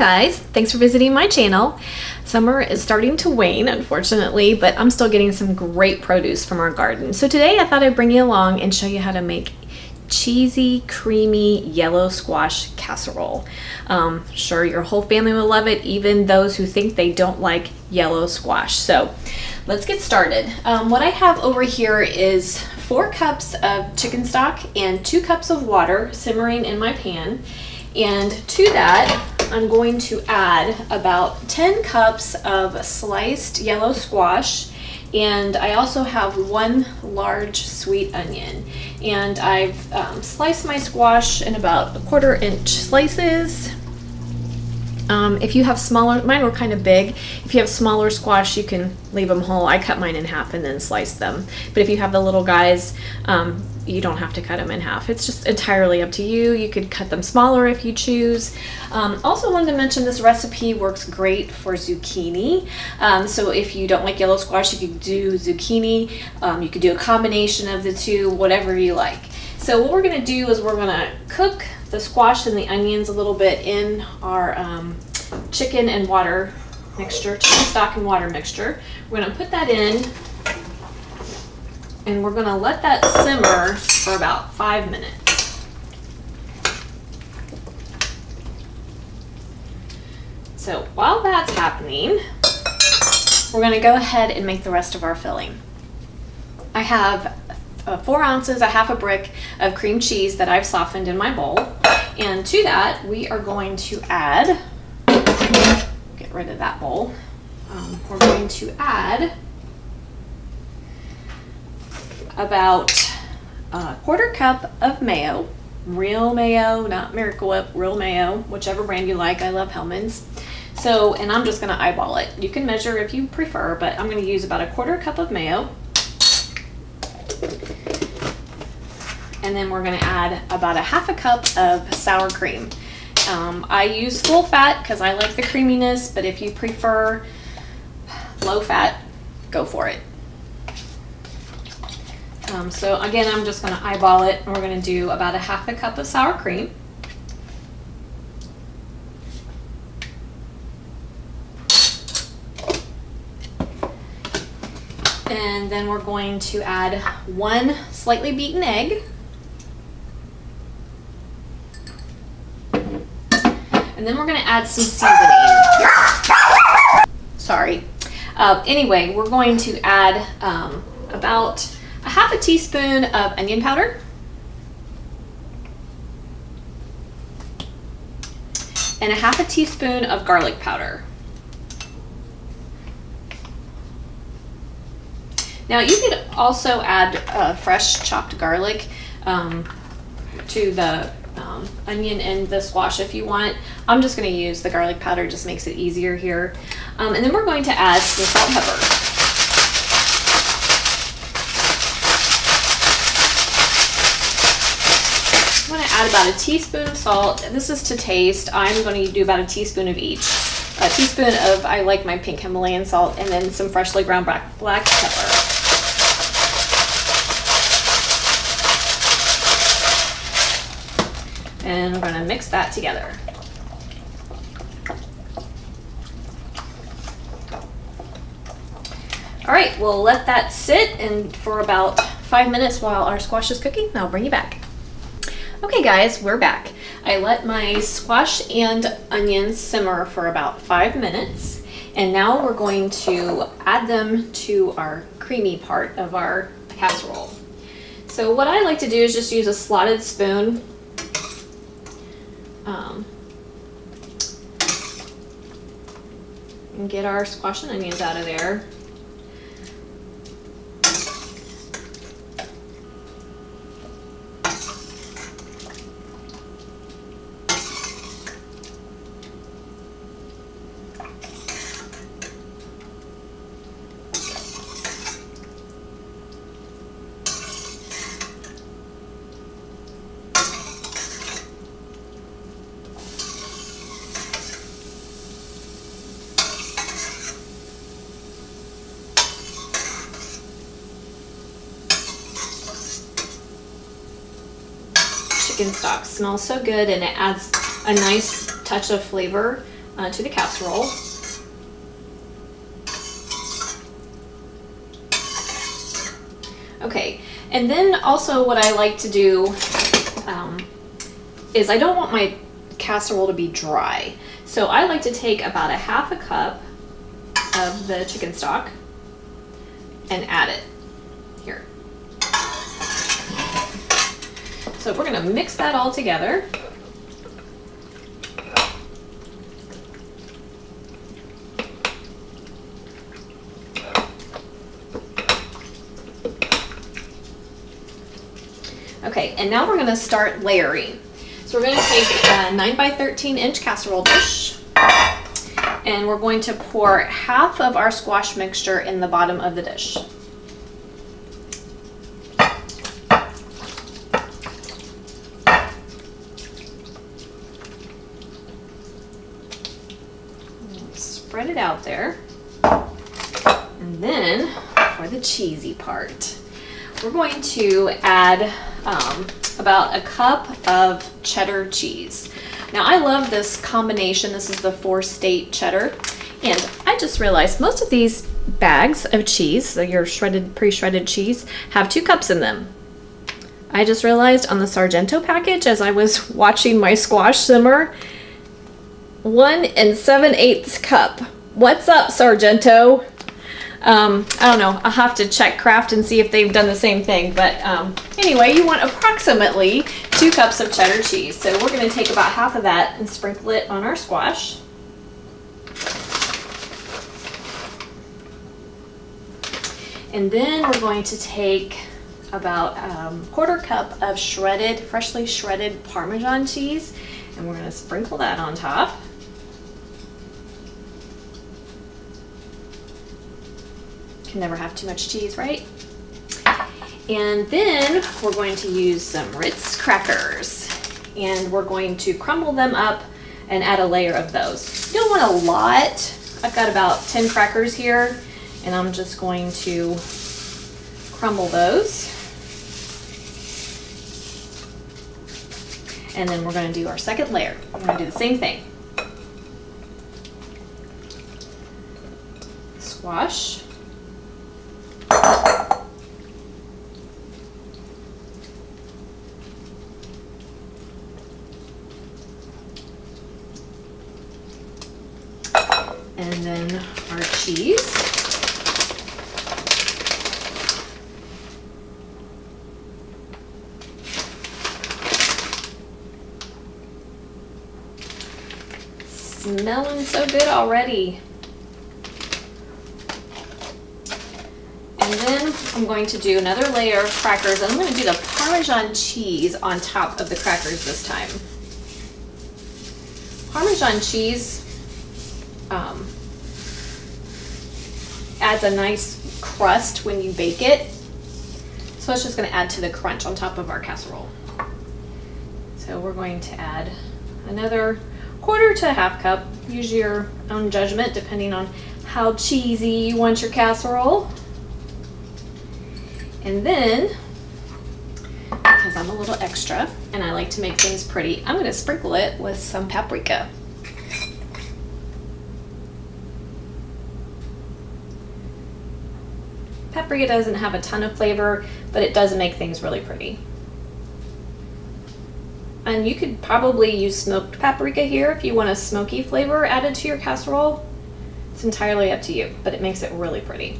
guys, thanks for visiting my channel. Summer is starting to wane, unfortunately, but I'm still getting some great produce from our garden. So today I thought I'd bring you along and show you how to make cheesy, creamy yellow squash casserole. Sure, your whole family will love it, even those who think they don't like yellow squash. So let's get started. What I have over here is 4 cups of chicken stock and 2 cups of water simmering in my pan. And to that, I'm going to add about 10 cups of sliced yellow squash. And I also have 1 large sweet onion. And I've sliced my squash in about 1/4 inch slices. If you have smaller, mine were kind of big. If you have smaller squash, you can leave them whole. I cut mine in half and then sliced them. But if you have the little guys, you don't have to cut them in half. It's just entirely up to you. You could cut them smaller if you choose. Also wanted to mention this recipe works great for zucchini. So if you don't like yellow squash, you could do zucchini. You could do a combination of the two, whatever you like. So what we're gonna do is we're gonna cook the squash and the onions a little bit in our chicken and water mixture, chicken stock and water mixture. We're gonna put that in and we're gonna let that simmer for about 5 minutes. So while that's happening, we're gonna go ahead and make the rest of our filling. I have 4 ounces, a half a brick of cream cheese that I've softened in my bowl. And to that, we are going to add, get rid of that bowl. We're going to add about a 1/4 cup of mayo, real mayo, not Miracle Whip, real mayo, whichever brand you like. I love Hellmann's. So, and I'm just gonna eyeball it. You can measure if you prefer, but I'm gonna use about a 1/4 cup of mayo. And then we're gonna add about a half a cup of sour cream. I use full fat because I like the creaminess, but if you prefer low fat, go for it. So again, I'm just gonna eyeball it, and we're gonna do about a half a cup of sour cream. And then we're going to add 1 slightly beaten egg. And then we're gonna add some seasoning. Sorry. Anyway, we're going to add about a half a teaspoon of onion powder. And a half a teaspoon of garlic powder. Now you could also add fresh chopped garlic to the onion and the squash if you want. I'm just going to use the garlic powder, just makes it easier here. And then we're going to add some salt and pepper. I'm going to add about a teaspoon of salt. This is to taste. I'm going to do about a teaspoon of each. A teaspoon of, I like my pink Himalayan salt, and then some freshly ground black pepper. And we're going to mix that together. All right, we'll let that sit and for about 5 minutes while our squash is cooking, and I'll bring you back. Okay guys, we're back. I let my squash and onions simmer for about 5 minutes, and now we're going to add them to our creamy part of our casserole. So what I like to do is just use a slotted spoon. And get our squash and onions out of there. Chicken stock smells so good, and it adds a nice touch of flavor to the casserole. Okay, and then also what I like to do is I don't want my casserole to be dry. So I like to take about a half a cup of the chicken stock and add it here. So we're gonna mix that all together. Okay, and now we're gonna start layering. So we're gonna take a 9 by 13 inch casserole dish, and we're going to pour half of our squash mixture in the bottom of the dish. Spread it out there. And then for the cheesy part, we're going to add about a cup of cheddar cheese. Now I love this combination. This is the 4-state cheddar. And I just realized most of these bags of cheese, so your pre-shredded cheese, have 2 cups in them. I just realized on the Sargento package as I was watching my squash simmer, 1 7/8 cup. What's up, Sargento? I don't know, I'll have to check Kraft and see if they've done the same thing, but anyway, you want approximately 2 cups of cheddar cheese. So we're going to take about half of that and sprinkle it on our squash. And then we're going to take about a quarter cup of freshly shredded Parmesan cheese, and we're going to sprinkle that on top. Can never have too much cheese, right? And then we're going to use some Ritz crackers, and we're going to crumble them up and add a layer of those. You don't want a lot. I've got about 10 crackers here, and I'm just going to crumble those. And then we're going to do our second layer. We're going to do the same thing. Squash. And then our cheese. Smelling so good already. And then I'm going to do another layer of crackers, and I'm going to do the Parmesan cheese on top of the crackers this time. Parmesan cheese adds a nice crust when you bake it, so it's just going to add to the crunch on top of our casserole. So we're going to add another quarter to a half cup. Use your own judgment depending on how cheesy you want your casserole. And then, because I'm a little extra and I like to make things pretty, I'm going to sprinkle it with some paprika. Paprika doesn't have a ton of flavor, but it does make things really pretty. And you could probably use smoked paprika here if you want a smoky flavor added to your casserole. It's entirely up to you, but it makes it really pretty.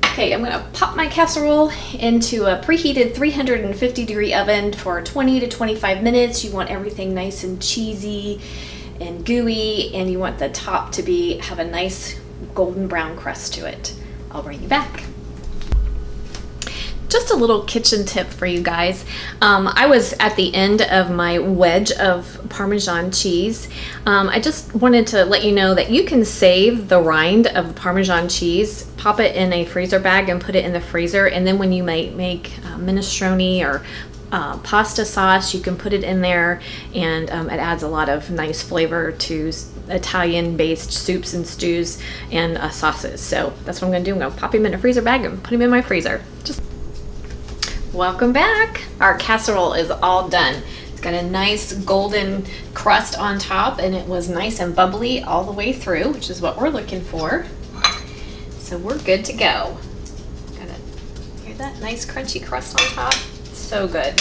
Okay, I'm going to pop my casserole into a preheated 350-degree oven for 20 to 25 minutes. You want everything nice and cheesy and gooey, and you want the top to have a nice golden brown crust to it. I'll bring you back. Just a little kitchen tip for you guys. I was at the end of my wedge of Parmesan cheese. I just wanted to let you know that you can save the rind of Parmesan cheese, pop it in a freezer bag and put it in the freezer, and then when you make minestrone or pasta sauce, you can put it in there, and it adds a lot of nice flavor to Italian-based soups and stews and sauces. So that's what I'm going to do. I'm going to pop them in a freezer bag and put them in my freezer. Welcome back. Our casserole is all done. It's got a nice golden crust on top, and it was nice and bubbly all the way through, which is what we're looking for. So we're good to go. Hear that nice crunchy crust on top? So good.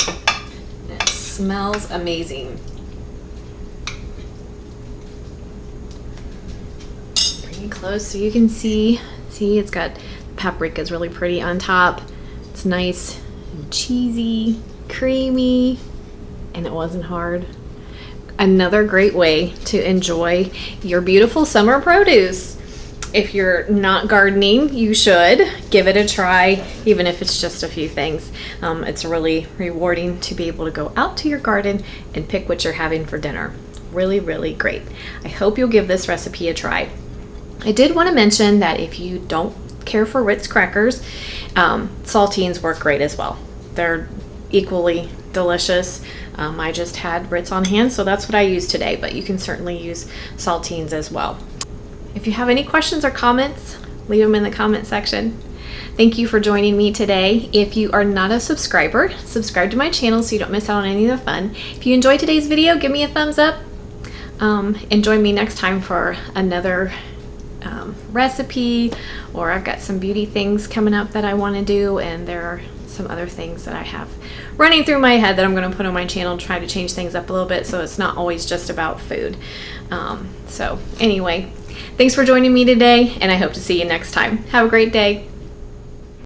And it smells amazing. Bring it close so you can see. See, it's got paprika is really pretty on top. It's nice and cheesy, creamy, and it wasn't hard. Another great way to enjoy your beautiful summer produce. If you're not gardening, you should give it a try, even if it's just a few things. It's really rewarding to be able to go out to your garden and pick what you're having for dinner. Really, really great. I hope you'll give this recipe a try. I did want to mention that if you don't care for Ritz crackers, saltines work great as well. They're equally delicious. I just had Ritz on hand, so that's what I use today, but you can certainly use saltines as well. If you have any questions or comments, leave them in the comment section. Thank you for joining me today. If you are not a subscriber, subscribe to my channel so you don't miss out on any of the fun. If you enjoyed today's video, give me a thumbs up. And join me next time for another recipe, or I've got some beauty things coming up that I want to do, and there are some other things that I have running through my head that I'm going to put on my channel, try to change things up a little bit so it's not always just about food. So anyway, thanks for joining me today, and I hope to see you next time. Have a great day.